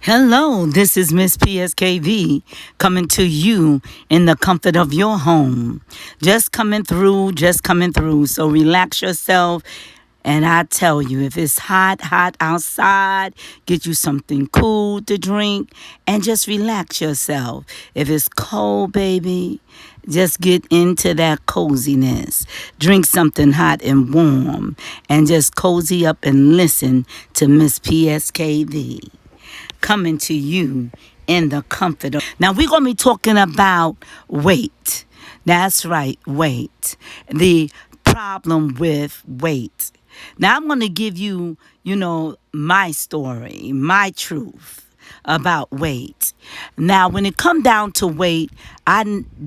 Hello, this is Miss PSKV coming to you in the comfort of your home. Just coming through. So relax yourself. And I tell you, if it's hot outside, get you something cool to drink and just relax yourself. If it's cold, baby, just get into that coziness. Drink something hot and warm and just cozy up and listen to Miss PSKV coming to you in the comfort of. Now, we're going to be talking about weight. That's right, weight. The problem with weight. Now, I'm going to give you, my story, my truth about weight. Now, when it come down to weight,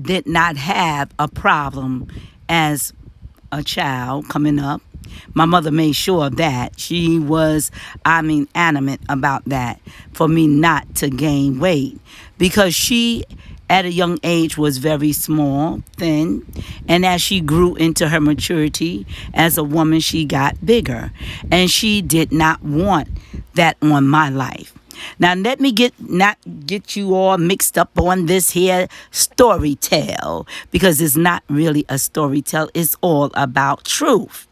did not have a problem as a child coming up. My mother made sure of that. She was, adamant about that for me not to gain weight because she, at a young age, was very small, thin, and as she grew into her maturity as a woman, she got bigger, and she did not want that on my life. Now, let me not get you all mixed up on this here story tale because it's not really a story tale. It's all about truth.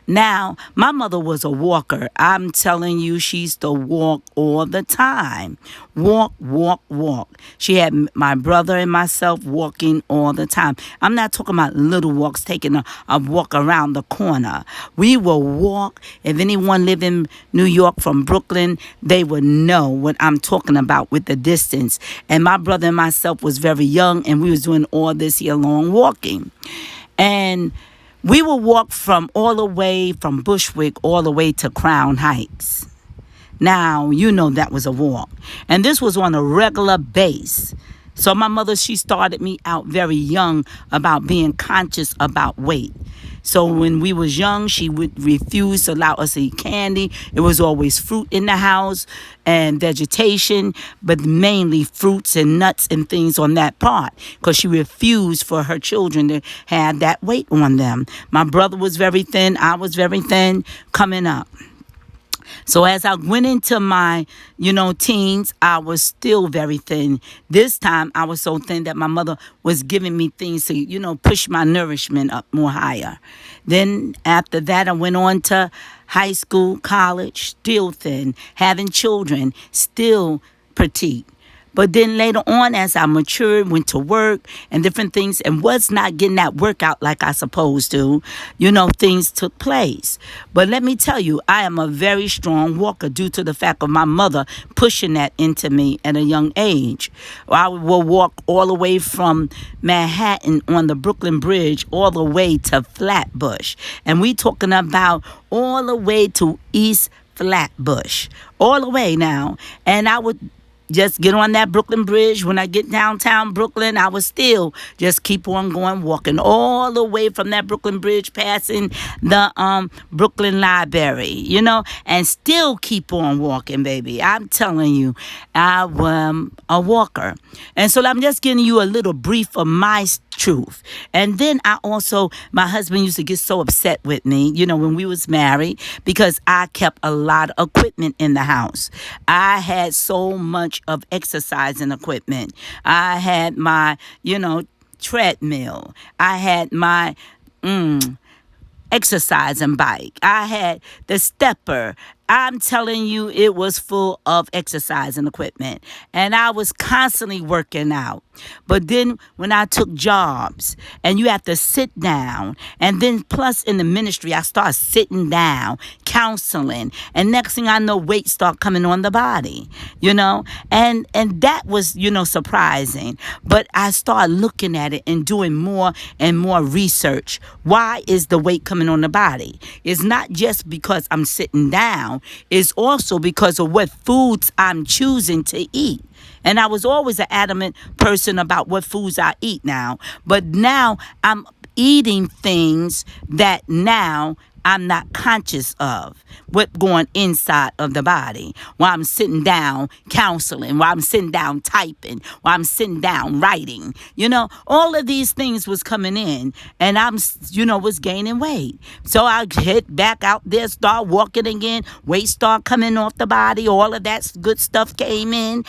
Now, my mother was a walker. I'm telling you, she used to walk all the time. Walk. She had my brother and myself walking all the time. I'm not talking about little walks, taking a walk around the corner. We will walk. If anyone live in New York from Brooklyn, they would know what I'm talking about with the distance. And my brother and myself was very young, and we was doing all this here long walking. And we would walk from all the way from Bushwick all the way to Crown Heights. Now, that was a walk. And this was on a regular base. So my mother, she started me out very young about being conscious about weight. So when we was young, she would refuse to allow us to eat candy. It was always fruit in the house and vegetation, but mainly fruits and nuts and things on that part because she refused for her children to have that weight on them. My brother was very thin. I was very thin coming up. So as I went into my, teens, I was still very thin. This time I was so thin that my mother was giving me things to, push my nourishment up more higher. Then after that, I went on to high school, college, still thin, having children, still petite. But then later on, as I matured, went to work and different things and was not getting that workout like I supposed to, things took place. But let me tell you, I am a very strong walker due to the fact of my mother pushing that into me at a young age. I will walk all the way from Manhattan on the Brooklyn Bridge all the way to Flatbush. And we talking about all the way to East Flatbush, all the way now. And I would just get on that Brooklyn Bridge. When I get downtown Brooklyn, I would still just keep on going, walking all the way from that Brooklyn Bridge, passing the Brooklyn Library, and still keep on walking, baby. I'm telling you, I am a walker. And so I'm just giving you a little brief of my truth. And then my husband used to get so upset with me, when we was married, because I kept a lot of equipment in the house. I had so much of exercising equipment. I had my, treadmill. I had my exercising bike. I had the stepper. I'm telling you, it was full of exercising equipment. And I was constantly working out. But then when I took jobs and you have to sit down, and then plus in the ministry, I started sitting down, counseling. And next thing I know, weight start coming on the body, and that was, surprising. But I started looking at it and doing more and more research. Why is the weight coming on the body? It's not just because I'm sitting down. It's also because of what foods I'm choosing to eat. And I was always an adamant person about what foods I eat now. But now I'm eating things that now I'm not conscious of what going inside of the body while I'm sitting down counseling, while I'm sitting down typing, while I'm sitting down writing. All of these things was coming in, and was gaining weight. So I hit back out there, start walking again, weight start coming off the body, all of that good stuff came in,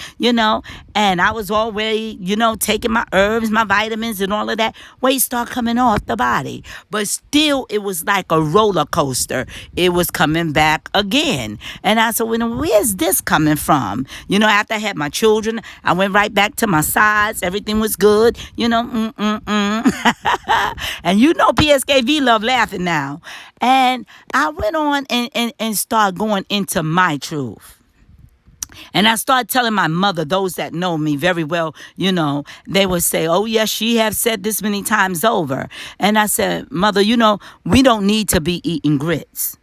and I was already, taking my herbs, my vitamins and all of that. Weight start coming off the body. But still, it was like a roller coaster. It was coming back again. And I said, well, where's this coming from? After I had my children, I went right back to my size. Everything was good. And PSKV love laughing now. And I went on and started going into my truth. And I started telling my mother, those that know me very well, they would say, oh, yes, she have said this many times over. And I said, Mother, we don't need to be eating grits.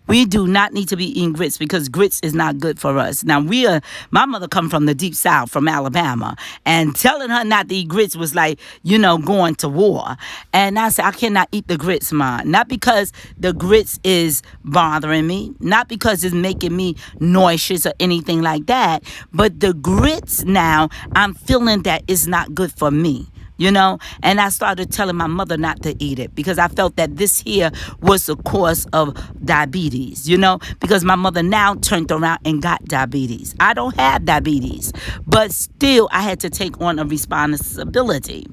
We do not need to be eating grits because grits is not good for us. Now, my mother come from the deep south, from Alabama, and telling her not to eat grits was like, going to war. And I said, I cannot eat the grits, Ma. Not because the grits is bothering me, not because it's making me nauseous or anything like that, but the grits now, I'm feeling that it's not good for me. And I started telling my mother not to eat it because I felt that this here was the cause of diabetes, because my mother now turned around and got diabetes. I don't have diabetes, but still I had to take on a responsibility.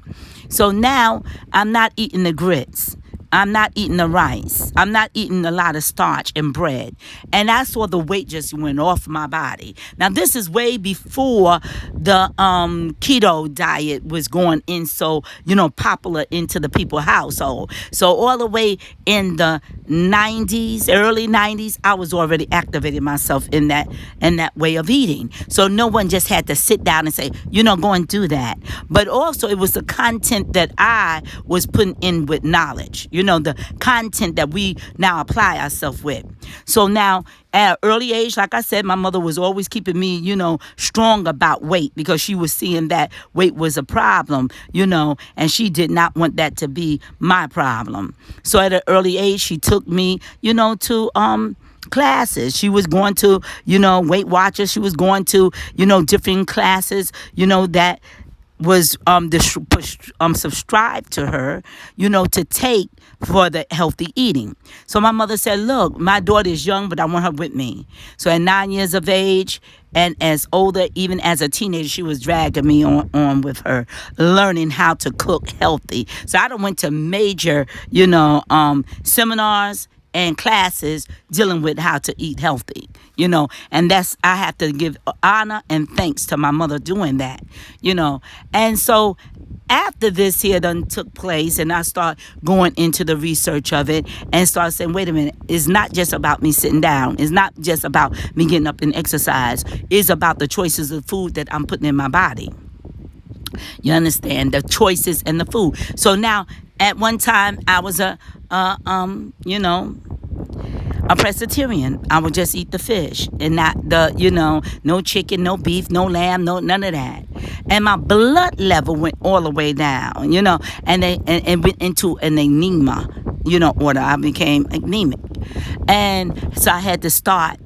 So now I'm not eating the grits. I'm not eating the rice. I'm not eating a lot of starch and bread. And I saw the weight just went off my body. Now, this is way before the keto diet was going in so, popular into the people's household. So all the way in the 90s, early 90s, I was already activating myself in that way of eating. So no one just had to sit down and say, go and do that. But also it was the content that I was putting in with knowledge. The content that we now apply ourselves with. So now, at an early age, like I said, my mother was always keeping me, strong about weight because she was seeing that weight was a problem, and she did not want that to be my problem. So at an early age, she took me, to classes. She was going to, Weight Watchers. She was going to, different classes, that was subscribed to her, to take for the healthy eating. So my mother said, look, my daughter is young, but I want her with me. So at 9 years of age and as older, even as a teenager, she was dragging me on with her, learning how to cook healthy. So I done went to major, seminars and classes dealing with how to eat healthy, and I have to give honor and thanks to my mother doing that, and so after this here done took place and I start going into the research of it and start saying, wait a minute, it's not just about me sitting down. It's not just about me getting up and exercise. It's about the choices of food that I'm putting in my body. You understand? The choices and the food. So now, at one time, I was a pescatarian. I would just eat the fish and not no chicken, no beef, no lamb, none of that. And my blood level went all the way down, and went into an anemia, order. I became anemic. And so I had to start,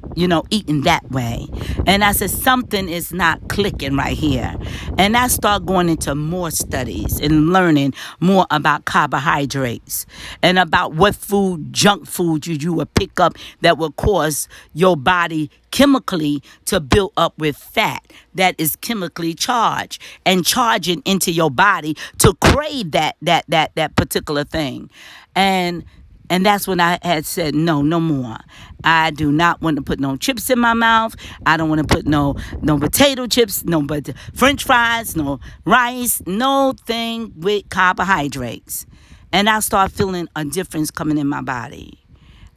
eating that way. And I said, something is not clicking right here. And I started going into more studies and learning more about carbohydrates and about what food, junk food you would pick up that will cause your body chemically to build up with fat that is chemically charged and charging into your body to crave that particular thing. And that's when I had said, no more. I do not want to put no chips in my mouth. I don't want to put no potato chips, no but French fries, no rice, no thing with carbohydrates. And I start feeling a difference coming in my body.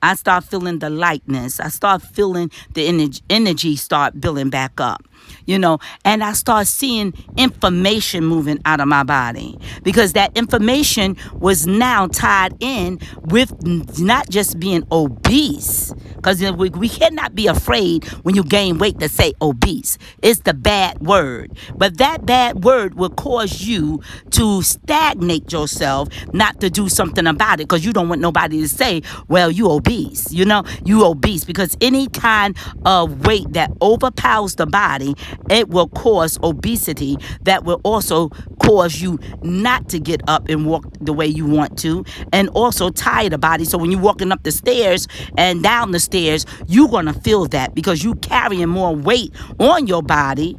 I start feeling the lightness. I start feeling the energy start building back up. And I start seeing information moving out of my body, because that information was now tied in with not just being obese, because we cannot be afraid when you gain weight to say obese. It's the bad word, but that bad word will cause you to stagnate yourself, not to do something about it, because you don't want nobody to say, well, you obese. You obese, because any kind of weight that overpowers the body, it will cause obesity. That will also cause you not to get up and walk the way you want to, and also tire the body. So when you're walking up the stairs and down the stairs, you're going to feel that, because you carrying more weight on your body,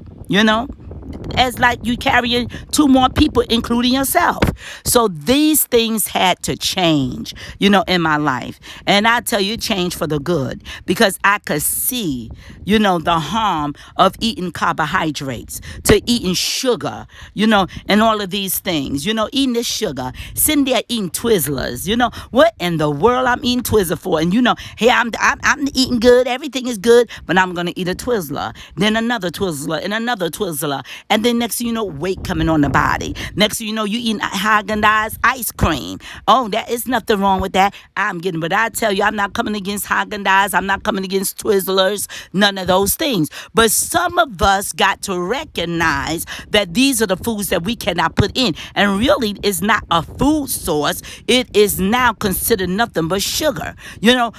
as like you carrying two more people, including yourself. So these things had to change, in my life. And I tell you, it changed for the good, because I could see, the harm of eating carbohydrates, to eating sugar, and all of these things, eating this sugar, sitting there eating Twizzlers, what in the world I'm eating Twizzler for? And hey, I'm eating good, everything is good, but I'm going to eat a Twizzler, then another Twizzler, and another Twizzler. And then next thing you know, weight coming on the body. Next thing you know, you eating Haagen-Dazs ice cream. Oh, that is nothing wrong with that. But I tell you, I'm not coming against Haagen-Dazs. I'm not coming against Twizzlers. None of those things. But some of us got to recognize that these are the foods that we cannot put in. And really, it's not a food source. It is now considered nothing but sugar.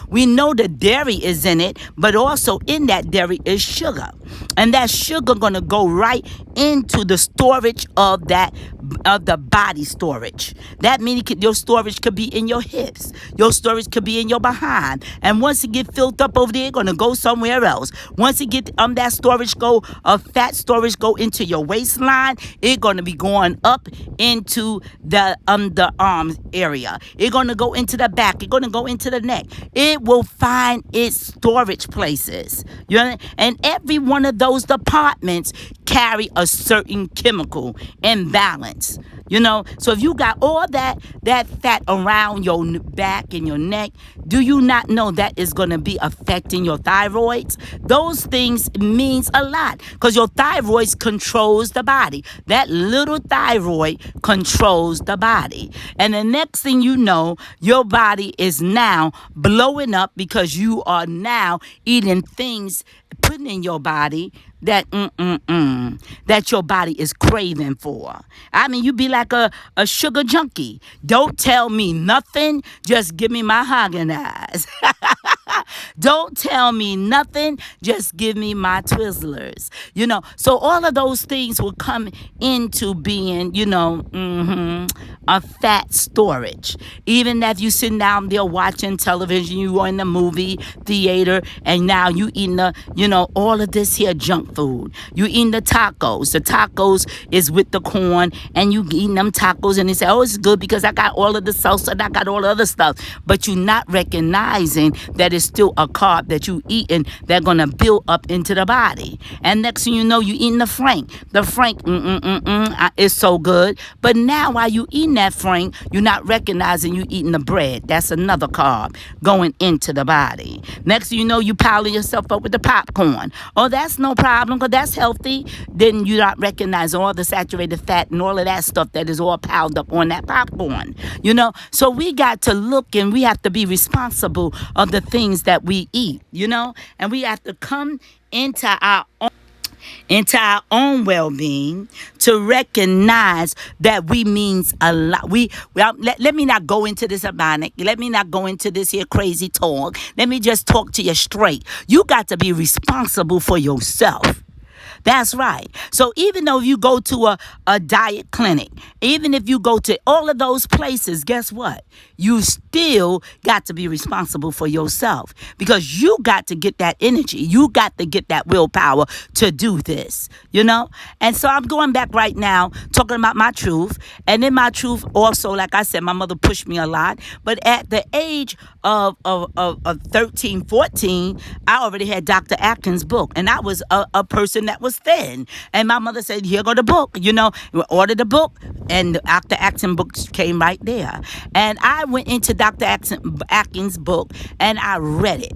We know the dairy is in it, but also in that dairy is sugar. And that sugar going to go right into the storage of the body storage. That means your storage could be in your hips. Your storage could be in your behind. And once it get filled up over there, it's going to go somewhere else. Once it get that storage fat storage go into your waistline, it's going to be going up into the underarm area. It's going to go into the back. It's going to go into the neck. It will find its storage places. And every one of those departments carry a certain chemical imbalance. So if you got all that fat around your back and your neck, do you not know that is going to be affecting your thyroids? Those things means a lot, because your thyroid controls the body. That little thyroid controls the body. And the next thing you know, your body is now blowing up, because you are now eating things, putting in your body that that your body is craving for. I mean, you be like a sugar junkie. Don't tell me nothing. Just give me my Haagen-Dazs. Don't tell me nothing. Just give me my Twizzlers. So all of those things will come into being, a fat storage. Even if you sitting down there watching television, you are in the movie theater, and now you eating all of this here junk food. You eating the tacos. The tacos is with the corn, and you eating them tacos, and they say, oh, it's good because I got all of the salsa and I got all the other stuff. But you're not recognizing that it's still a carb that you eating that's going to build up into the body. And next thing you know, you eating the Frank. The Frank, is so good. But now while you eating that Frank, you're not recognizing you eating the bread. That's another carb going into the body. Next thing you know, you piling yourself up with the popcorn. Oh, that's no problem, because that's healthy. Then you not recognize all the saturated fat and all of that stuff that is all piled up on that popcorn. So we got to look, and we have to be responsible of the things that we eat, and we have to come into our own well-being to recognize that we means a lot. Let me not go into this Abanic. Let me not go into this here crazy talk. Let me just talk to you straight. You got to be responsible for yourself. That's right. So even though you go to a diet clinic, even if you go to all of those places, guess what? You still got to be responsible for yourself, because you got to get that energy. You got to get that willpower to do this, And so I'm going back right now, talking about my truth. And in my truth also, like I said, my mother pushed me a lot. But at the age of 13, 14, I already had Dr. Atkins' book. And I was a person that was thin. And my mother said, here go the book, order the book. And the Dr. Atkins book came right there. And I went into Dr. Atkins' book and I read it.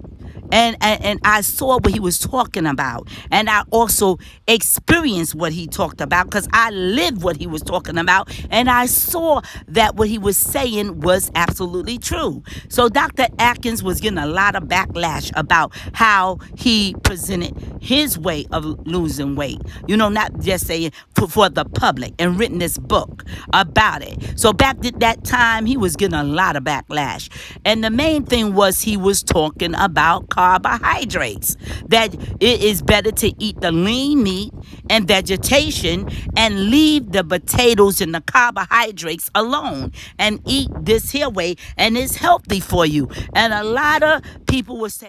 And I saw what he was talking about. And I also experienced what he talked about because I lived what he was talking about. And I saw that what he was saying was absolutely true. So Dr. Atkins was getting a lot of backlash about how he presented his way of losing weight. Not just saying for the public, and written this book about it. So back at that time, he was getting a lot of backlash. And the main thing was he was talking about carbohydrates, that it is better to eat the lean meat and vegetation and leave the potatoes and the carbohydrates alone and eat this here way, and it's healthy for you. And a lot of people would say,